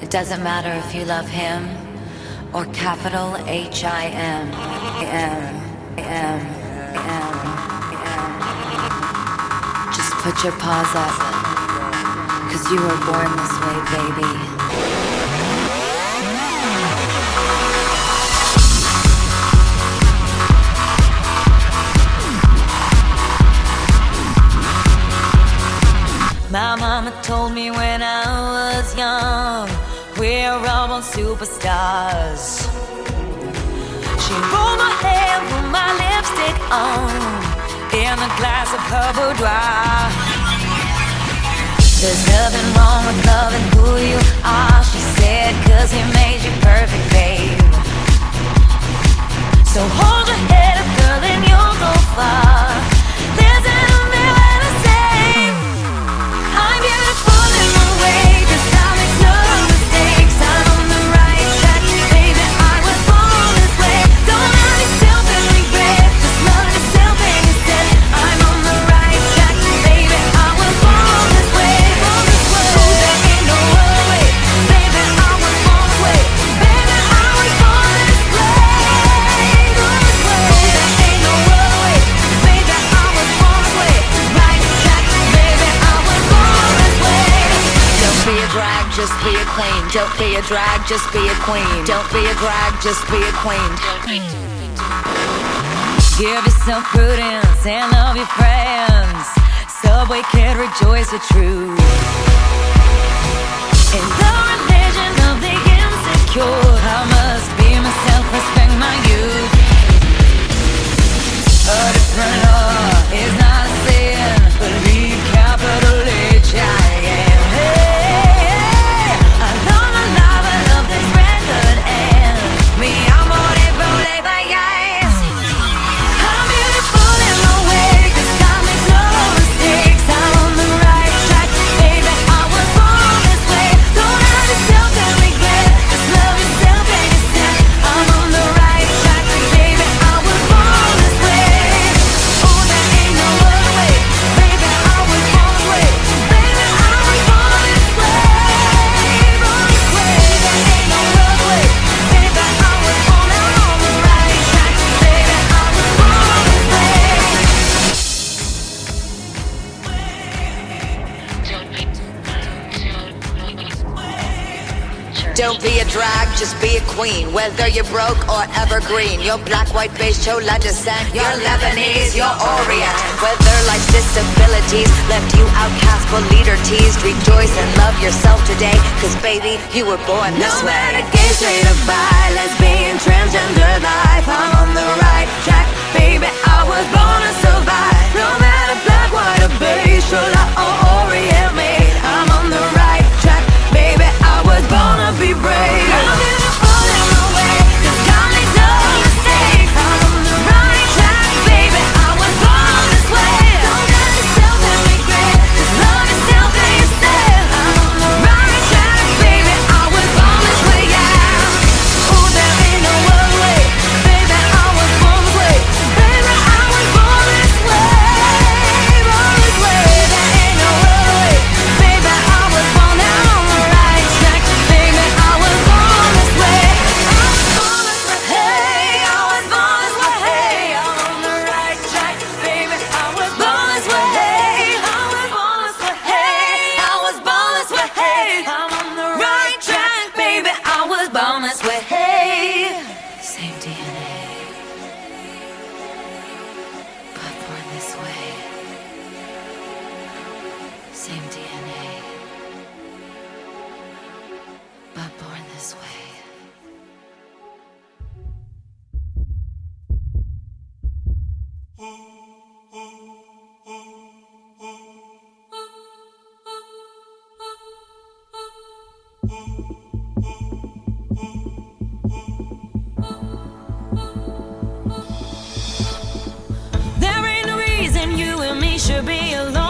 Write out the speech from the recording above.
It doesn't matter if you love him or capital H-I-M. Just put your paws up, 'cause you were born this way, baby. My mama told me when I was young, we're all born superstars. She rolled my hair, put my lipstick on, in a glass of her boudoir. There's nothing wrong with loving who you are, she said, 'cause he made you perfect, babe. So hold your head up, girl, and you'll go far. There's an way to say I'm beautiful in my way, 'cause I make no mistakes. I'm on the right track, baby, I was born this way. Don't hurt yourself and regret, just love yourself and instead. I'm on the right track, baby, I was born this way. Oh, there ain't no other way, baby, I was born this way. Baby, I was born this way. Oh, there ain't no other way, baby, I was born this way. Right track, baby, I was born this way. Don't be a drag, just be a queen. Don't be a drag, just be a queen. Don't be a drag, just be a queen. Give yourself prudence and love your friends. Subway kid, rejoice with truth. In the religion of the insecure, I must be myself, respect my youth. A different law is not a sin, believe capital H-I-M. Hey, I love my life, I love this record, and mi amor es forever, yes. I'm beautiful in my way, 'cause I make no mistakes. I'm on the right track, baby, I was born this way. Don't hurt yourself and regret, just love yourself and instead. I'm on the right track, baby, I was born this way. Oh, there ain't no other way, baby, I was born this way. Baby, I was born this way. Born this way, there ain't no other way, baby, I was born. I'm on the right track, baby, I was born this way. Don't be a drag, just be a queen. Whether you're broke or evergreen, you're black, white, beige, chola descent, you're Lebanese, you're Orient. Whether life's disabilities left you outcast but leader teased, rejoice and love yourself today, 'cause baby, you were born this No way. matter gay, straight or bi, lesbian, transgender life, I'm on the right track, baby, I was born to survive. No matter black, white or beige, chola or Orient made, I'm on the right track, baby, I was born to be brave. I'm beautiful in my way, 'cause God made no mistakes. I'm on the right track, baby, I was born this way. Don't hurt yourself and regret, just love yourself and instead. I'm on the right track, baby, I was born this way, yeah. Oh, there ain't no other way, baby, I was born this way. Baby, I was born this way. Born this way, there ain't no other way, baby, I was born. I'm on the right track, baby, I was born this way. I was born this way, hey, I was born this way, hey, I'm on the right track, baby, I was born this way, hey, I was born this way, hey, I was born this way, hey, I'm on the right track, baby, I was born this way, hey. Same DNA, but born this way. Same DNA, but born this way. There ain't no reason you and me should be alone.